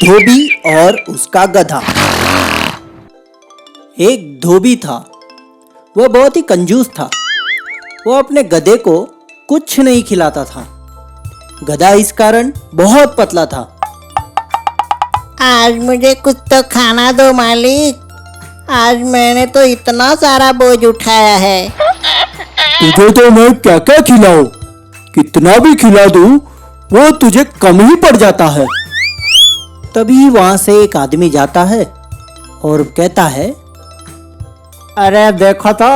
धोबी और उसका गधा। एक धोबी था। वह बहुत ही कंजूस था। वो अपने गधे को कुछ नहीं खिलाता था। गधा इस कारण बहुत पतला था। आज मुझे कुछ तो खाना दो मालिक। आज मैंने तो इतना सारा बोझ उठाया है। तुझे तो मैं क्या क्या खिलाऊं? कितना भी खिला दूं वो तुझे कम ही पड़ जाता है। तभी वहां से एक आदमी जाता है और कहता है, अरे देखो तो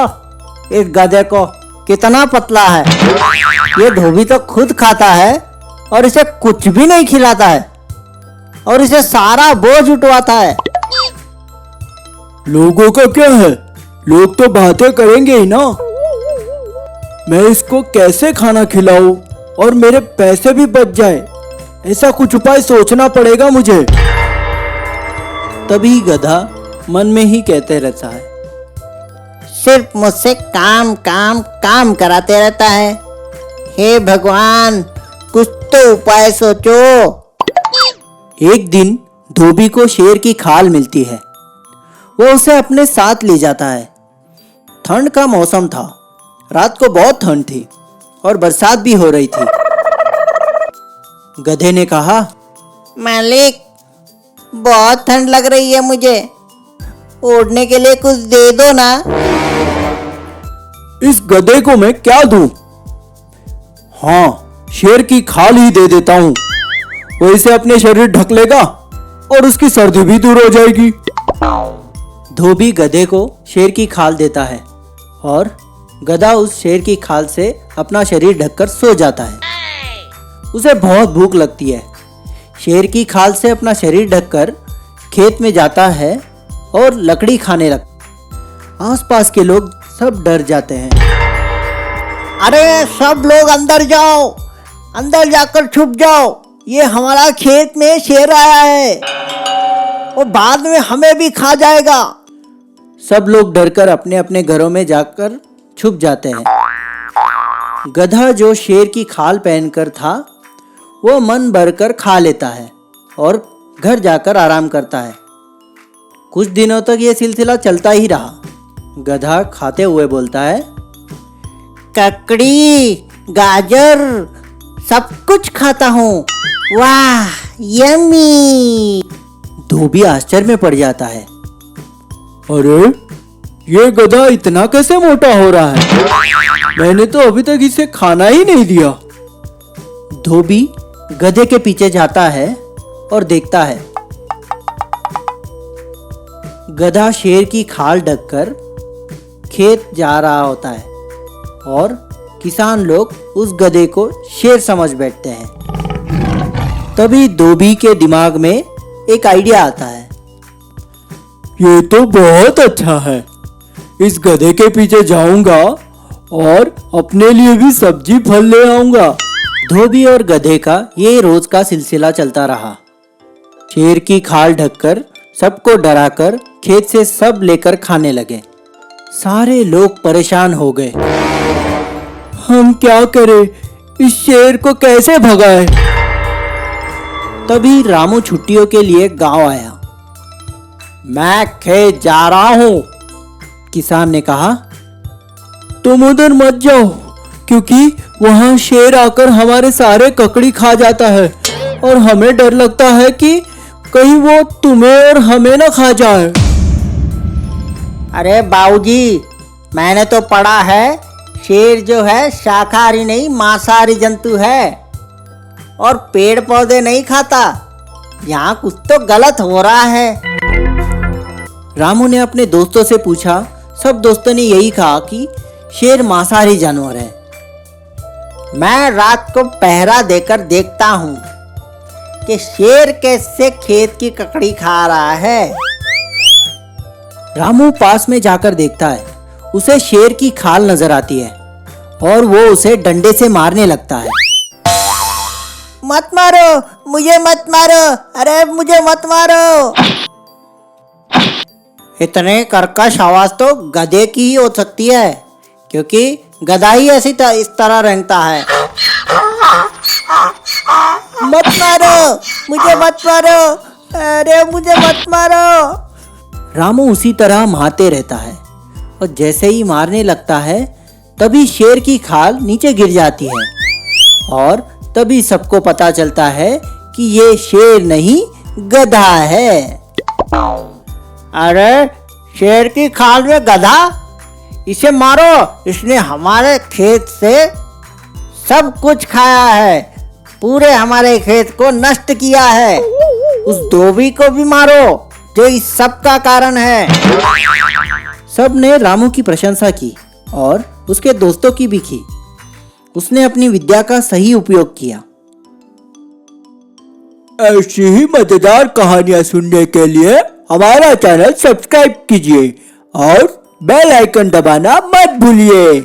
इस गधे को कितना पतला है। ये धोबी तो खुद खाता है और इसे कुछ भी नहीं खिलाता है और इसे सारा बोझ उठवाता है। लोगों का क्या है, लोग तो बातें करेंगे ही ना। मैं इसको कैसे खाना खिलाऊं और मेरे पैसे भी बच जाए, ऐसा कुछ उपाय सोचना पड़ेगा मुझे। तभी गधा मन में ही कहते रहता है, सिर्फ मुझसे काम काम काम कराते रहता है। हे भगवान, कुछ तो उपाय सोचो। एक दिन धोबी को शेर की खाल मिलती है। वो उसे अपने साथ ले जाता है। ठंड का मौसम था। रात को बहुत ठंड थी और बरसात भी हो रही थी। गधे ने कहा, मालिक, बहुत ठंड लग रही है मुझे। ओढ़ने के लिए कुछ दे दो ना। इस गधे को मैं क्या दूं? हाँ, शेर की खाल ही दे देता हूं। वो इसे अपने शरीर ढक लेगा और उसकी सर्दी भी दूर हो जाएगी। धोबी गधे को शेर की खाल देता है और गधा उस शेर की खाल से अपना शरीर ढककर सो जाता है। उसे बहुत भूख लगती है। शेर की खाल से अपना शरीर ढककर खेत में जाता है और लकड़ी खाने लगता। आसपास के लोग सब डर जाते हैं। अरे सब लोग अंदर जाओ, अंदर जाकर छुप जाओ। ये हमारा खेत में शेर आया है, वो बाद में हमें भी खा जाएगा। सब लोग डरकर अपने अपने घरों में जाकर छुप जाते हैं। गधा जो शेर की खाल पहनकर था, वो मन भरकर खा लेता है और घर जाकर आराम करता है। कुछ दिनों तक ये सिलसिला चलता ही रहा। गधा खाते हुए बोलता है, ककड़ी, गाजर, सब कुछ खाता हूँ। वाह, यम्मी। धोबी आश्चर्य में पड़ जाता है। अरे, ये गधा इतना कैसे मोटा हो रहा है? मैंने तो अभी तक इसे खाना ही नहीं दिया। धोबी गधे के पीछे जाता है और देखता है। गधा शेर की खाल ढककर खेत जा रहा होता है और किसान लोग उस गधे को शेर समझ बैठते हैं। तभी धोबी के दिमाग में एक आइडिया आता है। ये तो बहुत अच्छा है। इस गधे के पीछे जाऊंगा और अपने लिए भी सब्जी फल ले आऊंगा। धोबी और गधे का ये रोज का सिलसिला चलता रहा। शेर की खाल ढककर सबको डराकर खेत से सब लेकर खाने लगे। सारे लोग परेशान हो गए। हम क्या करें? इस शेर को कैसे भगाएं? तभी रामू छुट्टियों के लिए गांव आया। मैं खेत जा रहा हूं, किसान ने कहा। तुम उधर मत जाओ, क्योंकि वहां शेर आकर हमारे सारे ककड़ी खा जाता है और हमें डर लगता है कि कहीं वो तुम्हें और हमें ना खा जाए। अरे बाबूजी, मैंने तो पढ़ा है शेर जो है शाकाहारी नहीं मांसाहारी जंतु है और पेड़ पौधे नहीं खाता। यहाँ कुछ तो गलत हो रहा है। रामू ने अपने दोस्तों से पूछा। सब दोस्तों ने यही कहा कि शेर मांसाहारी जानवर है। मैं रात को पहरा देकर देखता हूँ कि शेर कैसे खेत की ककड़ी खा रहा है। रामू पास में जाकर देखता है। उसे शेर की खाल नजर आती है और वो उसे डंडे से मारने लगता है। मत मारो, मुझे मत मारो, अरे मुझे मत मारो। इतने कर्कश आवाज तो गधे की ही हो सकती है, क्योंकि गधा ही इस तरह रेंगता है। मत मारो, मुझे मत मारो, अरे मुझे मत मारो। रामू उसी तरह मारते रहता है और जैसे ही मारने लगता है तभी शेर की खाल नीचे गिर जाती है और तभी सबको पता चलता है कि ये शेर नहीं गधा है। अरे शेर की खाल में गधा, इसे मारो, इसने हमारे खेत से सब कुछ खाया है, पूरे हमारे खेत को नष्ट किया है। उस धोबी को भी मारो जो इस सब का कारण है। सब ने रामू की प्रशंसा की और उसके दोस्तों की भी की। उसने अपनी विद्या का सही उपयोग किया। ऐसी ही मजेदार कहानियां सुनने के लिए हमारा चैनल सब्सक्राइब कीजिए और बेल आइकन दबाना मत भूलिए।